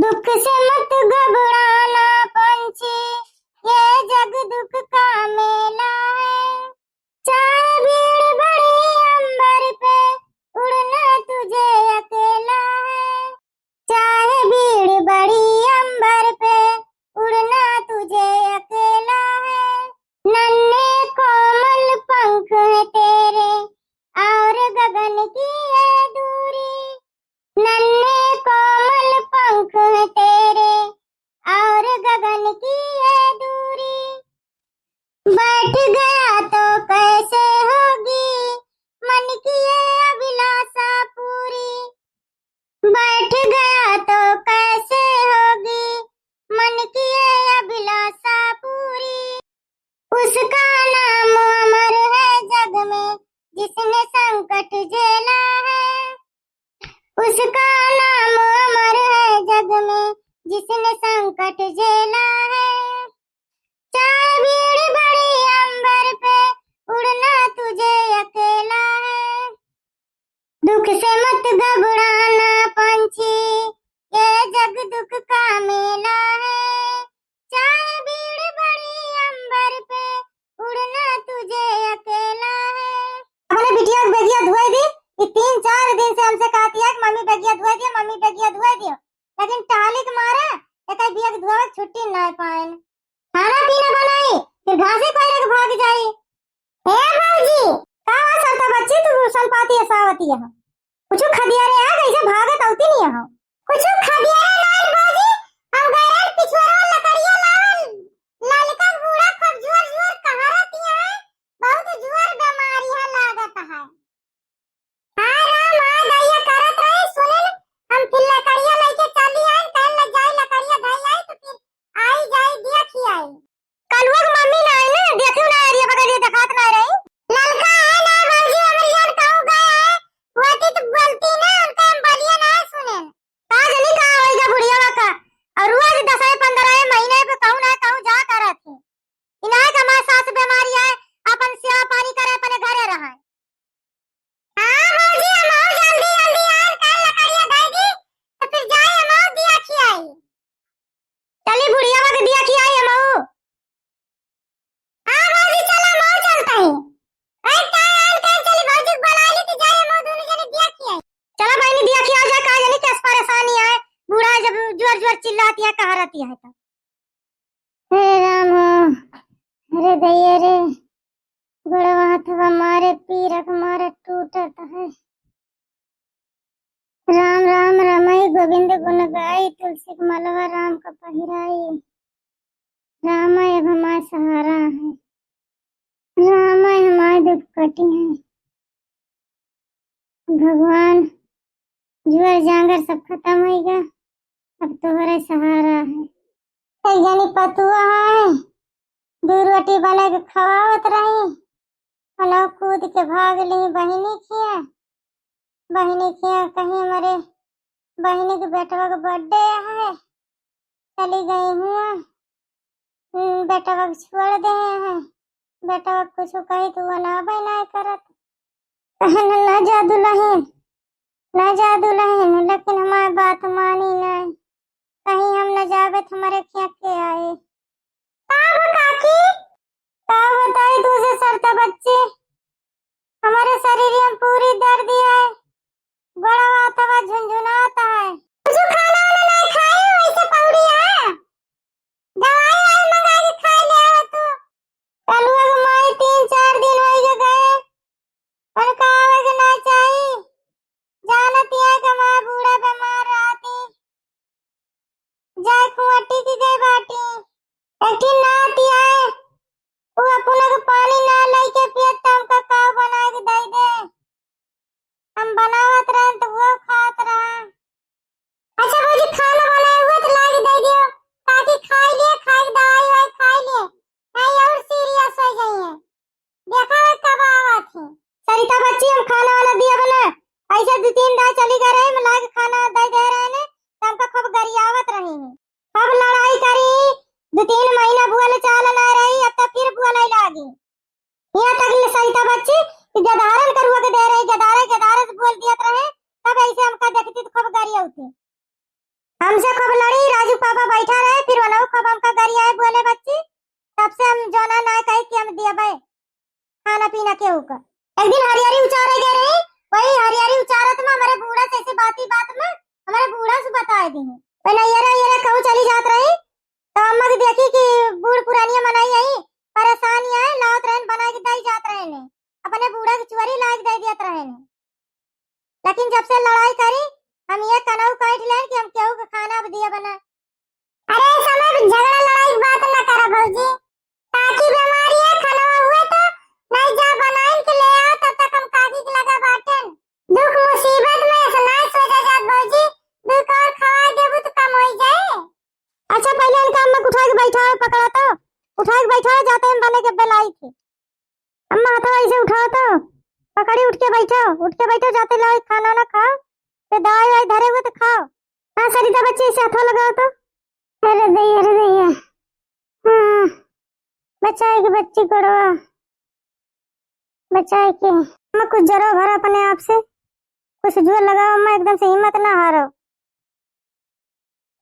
दुख से मत घबराना पंछी, ये जग दुख का मेला है। चाहे भीड़ बड़ी अंबर पे, उड़ना तुझे अकेला है। चाहे भीड़ बड़ी अंबर पे, उड़ना तुझे अकेला है। नन्हे कोमल पंख है तेरे, और गगन की है दूरी। नन्हे कोमल पंख है तेरे, और गगन की है दूरी। बैठ गया तो कैसे होगी मन की ये अभिलाषा पूरी। बैठ गया तो कैसे होगी मन की ये अभिलाषा पूरी। उसका नाम अमर है जग में, जिसने संकट झेला है। उसका नाम अमर है जग में, जिसने संकट झेला है। चाहे भीड़ बड़ी अंबर पे, उड़ना तुझे अकेला है। दुख से मत घबराना पंछी, ये जग दुख का मेला है। चाहे भीड़ बड़ी अंबर पे, उड़ना तुझे अकेला है। अपने बिटिया बेगिया धुआई दी। ये 3-4 दिन से हमसे कहती है कि मम्मी बेगिया धुआई दियो, मम्मी बेगिया धुआई दियो, लेकिन टाली के मारे एक बिया के धुआवे छुट्टी ना पाए। खाना पीना बनाई, फिर घासे कोयले के भाग जाई। हे बाबूजी, का सरता बच्ची तू संपाती है सावती है। कुछ खदिया रे आ कैसे भागत आउती नहीं है। कुछ खदिया रे लाल बाबूजी, हम गैर पिछवारा लकड़िया लाल ललका बूढ़ा खूब जोर जोर कहारती है। बहुत जोर बीमारी है लागत है। हां राम हां दैया करत रहे सुने हम फिर लकड़िया लेके चली आई। कल लग जाए लकड़िया धई आई तो फिर आई जाई देखी आई। कलुआ की मम्मी ना आई ना, देखियो ना एरिया बगल ये दिखात ना रही। ललका है ना बाबूजी, हमर यार कहूं गया है वो तो बोलती ना उनका हम बलिया ना सुने। का जनी का होइगा बुढ़िया का, और रोज 10-15 महीने पे कहूं ना कहूं जा करत है। इनाय का मां सास बीमारी है, अपन सेवा पानी करे अपने घरे रहा। हां बाबूजी हम आओ जल्दी जल्दी आए। कल लकड़िया धई दी तो फिर जाए हम आओ दिया खियाई। चली बुढ़िया के दिया खियाई हम आओ। हां बाबूजी चलो हम आओ चलते हैं। ए टाइम चली बाबूजी बुला ली तो जाए हम आओ दोनों जने दिया खियाई। चलो भाई ने दिया खिया जाए। का जाने कैसे परेशानी है, बूढ़ा जब जोर जोर चिल्लाती है कहरती है तो। हे राम, अरे दैया रे, गोड़वा हाथवा मारे पीरक मारे टूटत है। राम राम रमाई गोविंद गुण गाई, तुलसी के मलवा राम का पहिराई। रामाय अब हमारा सहारा है, रामाय हमारे दुख कटी है। भगवान जुआर जांगर सब खत्म होएगा, अब तोहरे सहारा है। एक जनी पतुआ है, 2 रोटी बना के खवावत रही, पलाव कूद के भाग ली। बहिनी किया कहीं हमारे बहिनी के बेटवा का बर्थडे है, चली गई हूँ। बेटवा को छोड़ दे हैं। बेटवा कुछ कही तो वो ना नहीं करत। ना जा दुल्हन, ना जा दुल्हन, लेकिन हमारी बात मानी नहीं। कहीं हम न जावे तो हमारे क्या के आए। काकी का बताई तुझे सरता बच्चे, हमारे शरीर में पूरी दर्द है, बड़ा हाथवा झुनझुनाता है। कुछ खाना वाला नहीं खाए वैसे पौड़ी है, दवाई वाई मंगा के खा ले हो तो। कलुआ के माई 3-4 दिन हो गए, पर कावे के ना चाहिए। जानती है कि माँ बूढ़ा बीमार रहती, जाए कुआटी की गई बाटी। एक दिन ना आती है, वो अपना के पानी ना लेके पियत तो हमका काव बना के दे दे। हम बनावत रहे तो वो खात रहा। अच्छा वो जी खाना बनाए हुए तो ला के दे दियो, ताकि खाई ले, खाई दवाई वाई खाई ले, नहीं और सीरियस हो गई है। देखा है कब आवत है सरिता बच्ची, हम खाना वाला दिया बना ऐसे 2-3 दिन चली गए रहे, मिला के खाना दे दे रहे ने, तो हमका खूब गरियावत रही है। अब लड़ाई करी 2-3 महीना बुआ ने चाल ना रही, अब तक फिर बुआ नहीं लागी। यहाँ तक सरिता बच्ची गदारन करुआ के दे रही, गदारे से बोल दिया रहे, तब ऐसे हमका देखती तो खूब गरिया होती। हमसे खूब लड़ी, राजू पापा बैठा रहे, फिर वनऊ खूब हमका गरी आए बोले बच्ची, तब से हम जोना ना कहे कि हम दिया भाई खाना पीना के ऊपर। एक दिन हरियारी उचारे गए रही, वही हरियारी उचारत में हमारे बूढ़ा से ऐसे बात में हमारे बूढ़ा से बताए दी पहले ये कहूँ चली जात रही, तो अम्मा की देखी कि बूढ़ पुरानिया मनाई आई परेशानी है, लात रहन बना के दई जात रहे ने, अपने बूढ़ा की चुरी लाग दे दियत रहे ने। लेकिन जब से लड़ाई करी हम ये कनऊ काट लें कि हम केहू के खाना भी दिया बना। अरे समय झगड़ा लड़ाई की बात ना करा भौजी, काकी बीमारी है, खनवा हुए तो नहीं जा बनाइन के ले आओ, तब तक हम काकी के लगा बाटन। दुख मुसीबत में ऐसा ना सोचा जात भौजी, दुख और खवा देबू तो कम हो जाए। अच्छा पहले इनका अम्मा को उठा के बैठाओ, पकड़ा तो उठा के बैठाओ, जाते हम बने के बेलाई थी। अम्मा तो ऐसे उठाओ तो पकड़ी, उठ के बैठो, जाते लो खाना ना खाओ, फिर दवाई वाई धरे हुए तो खाओ। हाँ सरिता बच्ची से हाथों लगाओ तो। अरे दैया हाँ बचाए की बच्ची करो, बचाए के अम्मा कुछ जरो भर अपने आप से, कुछ जोर लगाओ अम्मा, एकदम से हिम्मत ना हारो।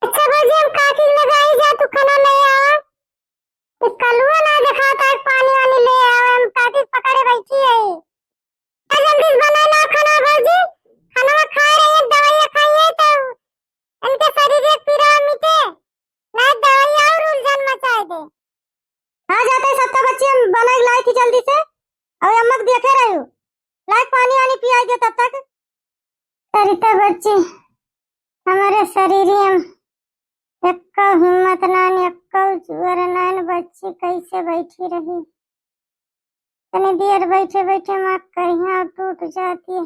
अच्छा भौजी हम काकी लगाई जा, तू खाना ले आ, तो कलुआ ना दिखाता है, पानी वानी ले आ, हम काकी पकड़े बैठी है। जल्दी बना ला खाना भौजी, खाना खा रही है, दवाई खाइए तो इनके शरीर एक पीड़ा मिटे, ना दवाई और उलझन मचाए दे। हाँ जाते सब तो बच्चे हम बना लाई थी जल्दी से, और अम्मा को देखे रही हूँ, लाइक पानी वानी पियाई दे तब तक। सरिता बच्ची हमारे शरीर एक्का हिम्मत नान, एक्का जोर नान, बच्ची कैसे बैठी रही, इतनी देर बैठे बैठे माँ कहिया टूट जाती है।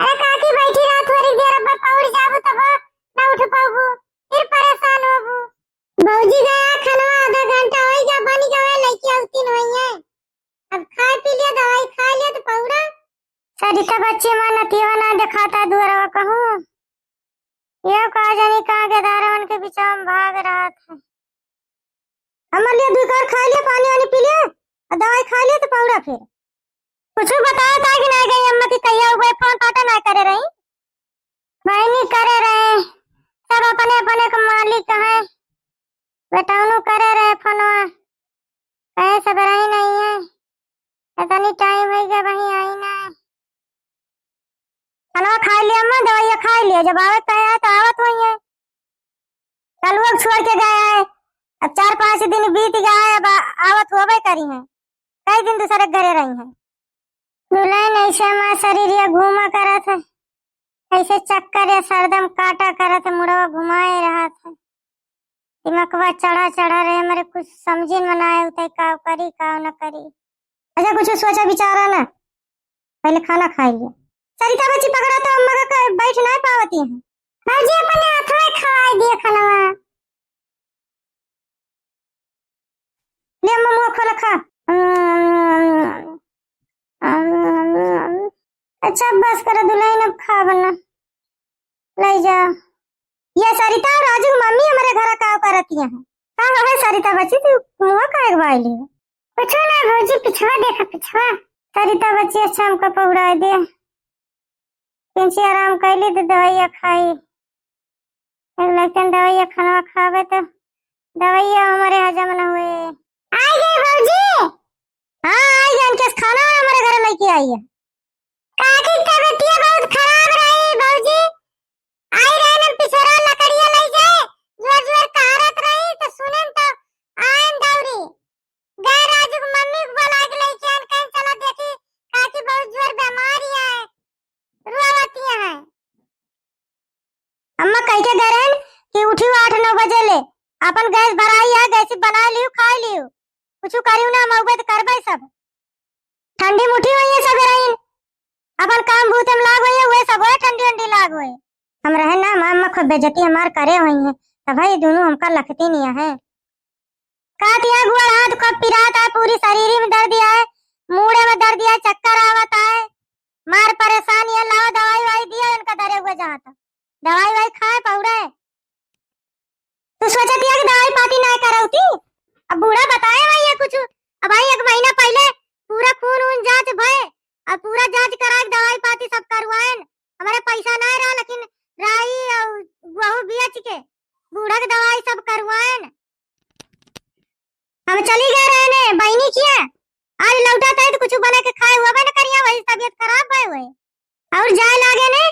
अरे काकी बैठी रहा थोड़ी देर, अब पौड़ जाबू तब ना उठ पाऊँ, फिर परेशान होबू। भौजी गया खाना आधा घंटा हो गया, बनी गए लड़की आउती नहीं है, अब खा पी लिया, दवाई खा लिया तो पौड़ा। सरिता बच्ची माँ नतीवा ना दिखाता दूरवा कहूँ, यह कहा जानी कहाँ के दारवन के पीछे हम भाग रहा था। हमारे लिए दुकान खा लिया, पानी वानी पी लिया, दवाई खा लिया तो पौड़ा। फिर कुछ बताया था कि नहीं गई अम्मा की कहिया हुए, फोन पाटा ना करे रही, भाई नहीं करे रहे, सब अपने अपने को मालिक है, बेटाउनु करे रहे फोनवा, कहे सब रही नहीं है, इतनी टाइम है कि वही आई ना। खाना खा लिया अम्मा, दवाइया खा लिया, जब आवत कहे तो आवत हुई है, कल वो छोड़ के गया है, अब 4-5 दिन बीत गया है, अब आवत होवे करी है, कई दिन दूसरे घरे रही है। दुल्हन ऐसे माँ शरीर या घूमा करा था, ऐसे चक्कर या सरदम काटा करा था, मुड़वा घुमाए रहा था, दिमागवा चढ़ा रहे हमारे, कुछ समझी में ना आए उते का करी का न करी। अच्छा कुछ सोचा विचारा ना, पहले खाना खा लिया। सरिता बच्ची पकड़ा तो अम्मा का बैठ नहीं पावती है, भौजी अपने हाथों में खवाई दिया खाना, ले अम्मा मुंह खोला खा। अच्छा बस करो दुल्हन, अब खा बना ले जा। ये सरिता और राजू मम्मी हमारे घर का करती है, कहाँ है सरिता बच्ची, तू मुंह काहे बाइली है? कुछ ना भौजी, पिछवा देखा पिछवा। सरिता बच्ची अच्छा हमका पौड़ा दे, किंची आराम कैली तो दवाइया खाई, लेकिन दवाइया खाना खावे तो दवाइया हमारे हजम न हुए। आई गई भौजी, हाँ आई गई, इनके खाना हमारे घर लेके आई है। काकी तबीयत बहुत खराब रही भौजी, आई रहे न पिछरा लकड़िया ले जाए, जोर जोर कारत रही तो सुने तो आन दौड़ी गए, राजू की मम्मी को बुला के लेके आन, कहीं चला देखी काकी बहुत जोर बीमारी है, रुआवती है। अम्मा कह के गए कि उठी 8-9 बजे ले, अपन गैस भराई है, गैस बना लियो खा लियो, कुछ करियो ना मौबे तो करबे सब, ठंडी मुठी हुई है सब रही, अपन काम भूत में लाग हुई है, वे सब है ठंडी लाग हुई, हम रहे ना अम्मा खूब बेइज्जती हमार करे हुई है, तो भाई दोनों हमका लखती नहीं है, कातिया गुड़ हाथ को पिराता है, पूरी शरीर में दर्द है, मूड़े में दर्द है, चक्कर आवता है, मार परेशानी है, लाओ दवाई वाई दिया इनका डरे हुए जहाँ तक, दवाई वाई खाए पौड़े। तू सोचती है कि दवाई पाती नहीं कराऊती, अब बूढ़ा बताए भाई ये कुछ, अब भाई 1 महीना पहले पूरा खून उन जांच भय, अब पूरा जांच करा के दवाई पाती सब करवाएं, हमारे पैसा नहीं रहा, लेकिन राई और गहू बेच के बूढ़ा के दवाई सब करवाए न। हम चली गए रहने बहनी किया आज लौटा था तो कुछ बना के खाए हुआ न करिया वही तबीयत खराब है हुए और जाए लागे ने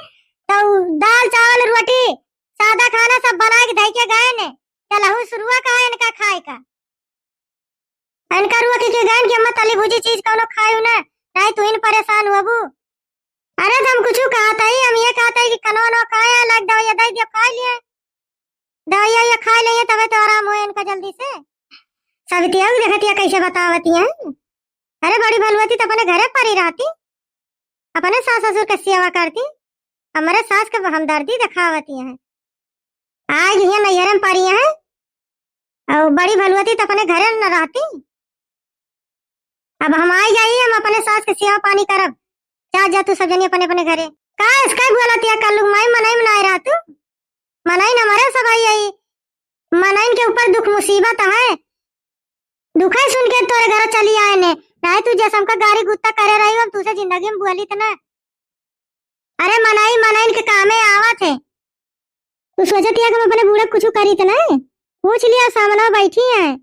तो दाल चावल रोटी सादा खाना सब बना के धई के गए ने चलहु शुरुआ का है इनका खाए का इनका रुआ के गए कि अम्मा तली भुजी चीज कोनो खाए ना नहीं तू इन परेशान होबू। अरे तो हम कुछ कहता ही हम ये कहता है कि कनो नो खाए अलग दवाई दे दिया खा लिए दवाई ये खा लिए तबे तो आराम होए इनका जल्दी से सवितिया भी देखतिया कैसे बतावती हैं। अरे बड़ी भलवती तो अपने घरे पर ही रहती अपने सास ससुर की सेवा करती हमारे सास के हमदर्दी दिखावती हैं आज ये नैहर में पड़ी हैं और बड़ी भलवती तो अपने घरे न रहती। अब हम आई जाइए हम अपने सास के सेवा पानी करब जा तू सब जनी अपने अपने घरे का इसका बोलतिया कल माई मनाई मनाए रहा तू मनाई न मरे सब आई मनाइन के ऊपर दुख मुसीबत है दुख है सुन के तोरे घर चली आए ने नहीं तू जैसा हमका गाड़ी गुत्ता करे रही हम तुझे जिंदगी में बोली तो ना। अरे मनाई मनाइन के कामे आवत है तू सोचती है कि हम अपने बूढ़े कुछ करी तो नहीं पूछ लिया सामने बैठी है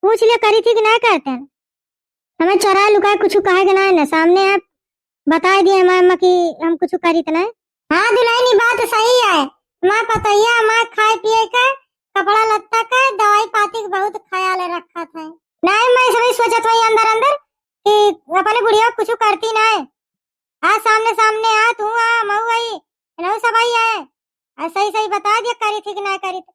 पूछ लिया करी थी कि नहीं कहते हमें चरा लुका कुछ कहे कि नहीं ना सामने आप बता दिए हमारे कि हम कुछ करी तो नहीं। हाँ दुल्हनी बात सही है माँ पतैया माँ खाए पिए का कपड़ा लत्ता का दवाई पाती का बहुत ख्याल रखा था नहीं मैं सभी सोचत वही अंदर अंदर कि अपने बुढ़िया कुछ करती नहीं हाँ सामने सामने आ तू आ मऊ आई नौ सब आई है सही सही बता दिया करी थी कि नहीं करी थी।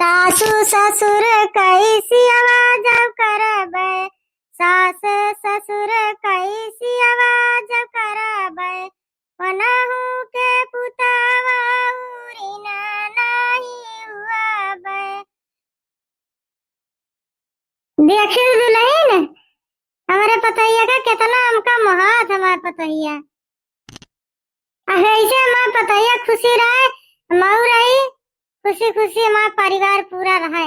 सासू ससुर कैसी आवाज करब सास ससुर कैसी आवाज करब पनहु के पुतावा उरिना नहीं हुआब। देखिए दुल्हन हमारे पतैया का कितना हमका महात हमारे पतैया ऐसे हमारे पतैया खुशी रहे मऊ रही खुशी खुशी हमारा परिवार पूरा रहे।